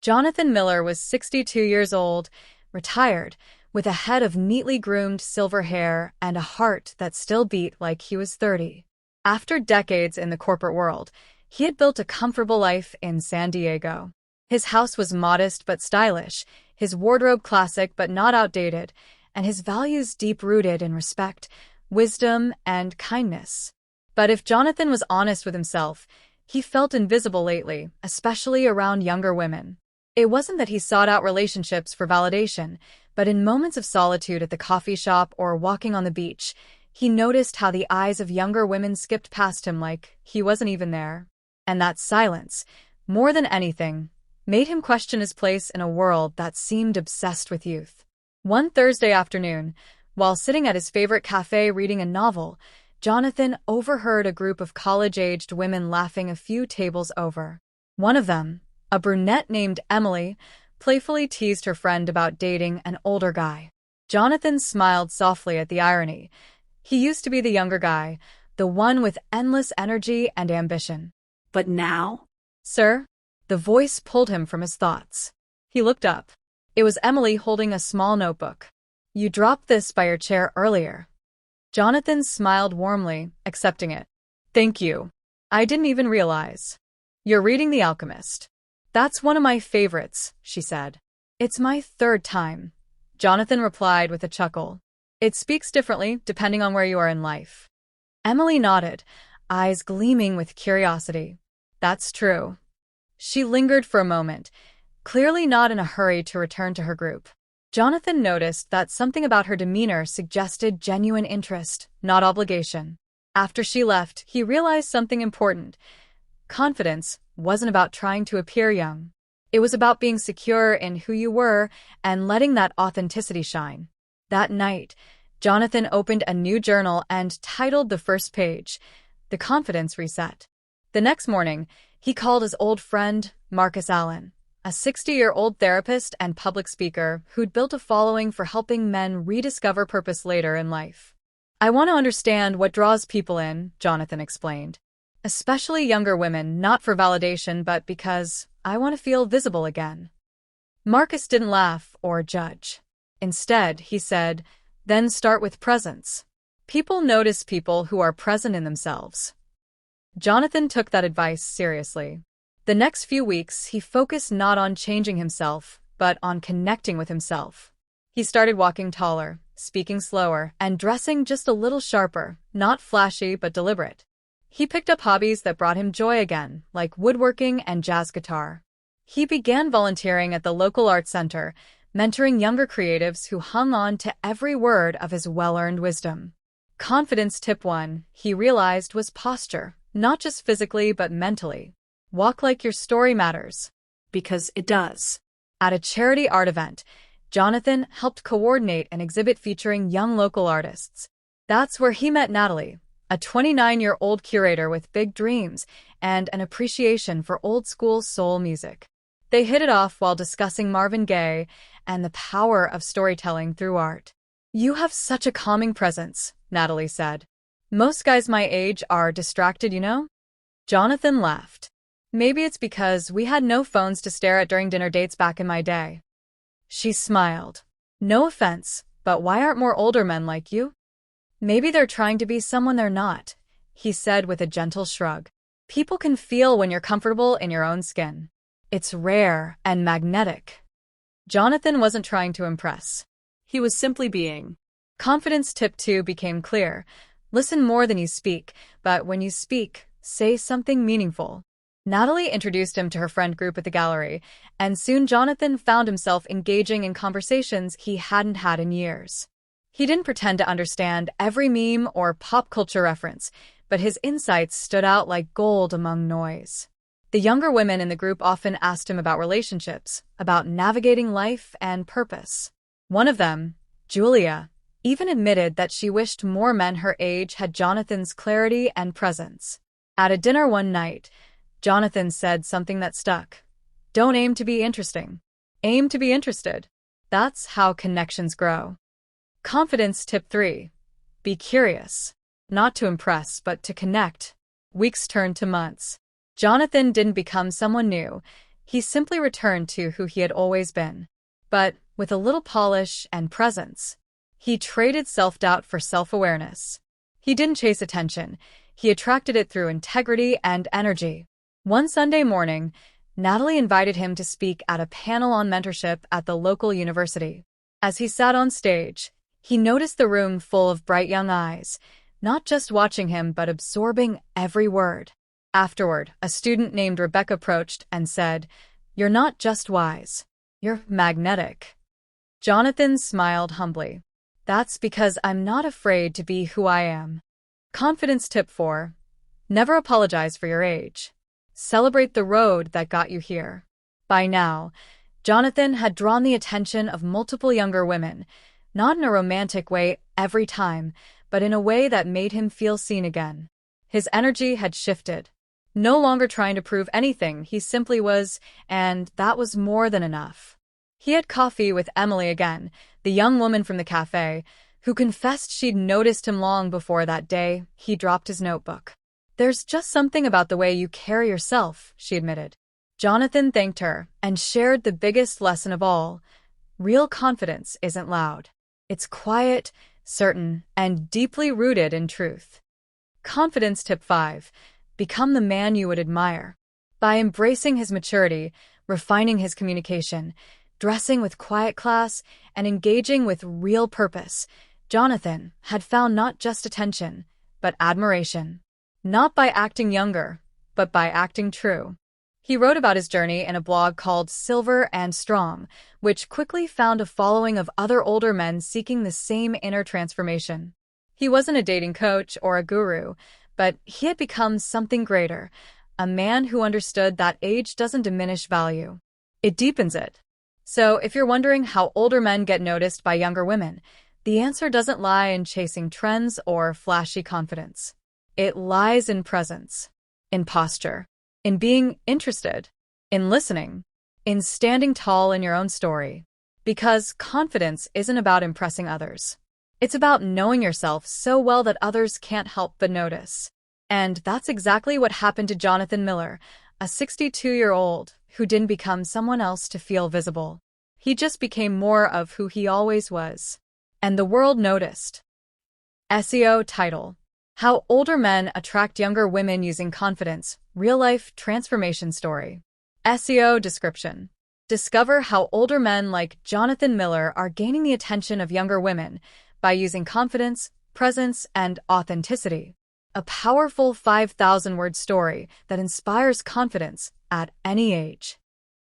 Jonathan Miller was 62 years old, retired, with a head of neatly groomed silver hair and a heart that still beat like he was 30. After decades in the corporate world, he had built a comfortable life in San Diego. His house was modest but stylish, his wardrobe classic but not outdated, and his values deep-rooted in respect, wisdom, and kindness. But if Jonathan was honest with himself, he felt invisible lately, especially around younger women. It wasn't that he sought out relationships for validation, but in moments of solitude at the coffee shop or walking on the beach, he noticed how the eyes of younger women skipped past him like he wasn't even there. And that silence, more than anything, made him question his place in a world that seemed obsessed with youth. One Thursday afternoon, while sitting at his favorite cafe reading a novel, Jonathan overheard a group of college-aged women laughing a few tables over. One of them, a brunette named Emily, playfully teased her friend about dating an older guy. Jonathan smiled softly at the irony. He used to be the younger guy, the one with endless energy and ambition. But now? Sir? The voice pulled him from his thoughts. He looked up. It was Emily holding a small notebook. You dropped this by your chair earlier. Jonathan smiled warmly, accepting it. Thank you. I didn't even realize. You're reading The Alchemist. That's one of my favorites, she said. It's my third time. Jonathan replied with a chuckle. It speaks differently depending on where you are in life. Emily nodded, eyes gleaming with curiosity. That's true. She lingered for a moment, clearly not in a hurry to return to her group. Jonathan noticed that something about her demeanor suggested genuine interest, not obligation. After she left, he realized something important. Confidence wasn't about trying to appear young. It was about being secure in who you were and letting that authenticity shine. That night, Jonathan opened a new journal and titled the first page, The Confidence Reset. The next morning, he called his old friend, Marcus Allen, a 60-year-old therapist and public speaker who'd built a following for helping men rediscover purpose later in life. I want to understand what draws people in, Jonathan explained. Especially younger women, not for validation, but because I want to feel visible again. Marcus didn't laugh or judge. Instead, he said, then start with presence. People notice people who are present in themselves. Jonathan took that advice seriously. The next few weeks, he focused not on changing himself, but on connecting with himself. He started walking taller, speaking slower, and dressing just a little sharper, not flashy but deliberate. He picked up hobbies that brought him joy again, like woodworking and jazz guitar. He began volunteering at the local art center, mentoring younger creatives who hung on to every word of his well-earned wisdom. Confidence tip 1, he realized, was posture, not just physically but mentally. Walk like your story matters. Because it does. At a charity art event, Jonathan helped coordinate an exhibit featuring young local artists. That's where he met Natalie, a 29-year-old curator with big dreams and an appreciation for old-school soul music. They hit it off while discussing Marvin Gaye and the power of storytelling through art. You have such a calming presence, Natalie said. Most guys my age are distracted, you know? Jonathan laughed. Maybe it's because we had no phones to stare at during dinner dates back in my day. She smiled. No offense, but why aren't more older men like you? Maybe they're trying to be someone they're not, he said with a gentle shrug. People can feel when you're comfortable in your own skin. It's rare and magnetic. Jonathan wasn't trying to impress. He was simply being. Confidence tip 2 became clear. Listen more than you speak, but when you speak, say something meaningful. Natalie introduced him to her friend group at the gallery, and soon Jonathan found himself engaging in conversations he hadn't had in years. He didn't pretend to understand every meme or pop culture reference, but his insights stood out like gold among noise. The younger women in the group often asked him about relationships, about navigating life and purpose. One of them, Julia, even admitted that she wished more men her age had Jonathan's clarity and presence. At a dinner one night, Jonathan said something that stuck. Don't aim to be interesting. Aim to be interested. That's how connections grow. Confidence tip 3. Be curious. Not to impress, but to connect. Weeks turned to months. Jonathan didn't become someone new. He simply returned to who he had always been. But, with a little polish and presence, he traded self-doubt for self-awareness. He didn't chase attention. He attracted it through integrity and energy. One Sunday morning, Natalie invited him to speak at a panel on mentorship at the local university. As he sat on stage, he noticed the room full of bright young eyes, not just watching him but absorbing every word. Afterward, a student named Rebecca approached and said, "You're not just wise. You're magnetic." Jonathan smiled humbly. "That's because I'm not afraid to be who I am." Confidence tip 4. Never apologize for your age. Celebrate the road that got you here. By now, Jonathan had drawn the attention of multiple younger women, not in a romantic way every time, but in a way that made him feel seen again. His energy had shifted. No longer trying to prove anything, he simply was, and that was more than enough. He had coffee with Emily again, the young woman from the cafe, who confessed she'd noticed him long before that day he dropped his notebook. "There's just something about the way you carry yourself," she admitted. Jonathan thanked her and shared the biggest lesson of all. Real confidence isn't loud. It's quiet, certain, and deeply rooted in truth. Confidence tip 5. Become the man you would admire. By embracing his maturity, refining his communication, dressing with quiet class, and engaging with real purpose, Jonathan had found not just attention, but admiration. Not by acting younger, but by acting true. He wrote about his journey in a blog called Silver and Strong, which quickly found a following of other older men seeking the same inner transformation. He wasn't a dating coach or a guru, but he had become something greater, a man who understood that age doesn't diminish value. It deepens it. So, if you're wondering how older men get noticed by younger women, the answer doesn't lie in chasing trends or flashy confidence. It lies in presence, in posture, in being interested, in listening, in standing tall in your own story. Because confidence isn't about impressing others. It's about knowing yourself so well that others can't help but notice. And that's exactly what happened to Jonathan Miller, a 62-year-old who didn't become someone else to feel visible. He just became more of who he always was. And the world noticed. SEO title: How Older Men Attract Younger Women Using Confidence, Real-Life Transformation Story. SEO description: Discover how older men like Jonathan Miller are gaining the attention of younger women by using confidence, presence, and authenticity. A powerful 5,000-word story that inspires confidence at any age.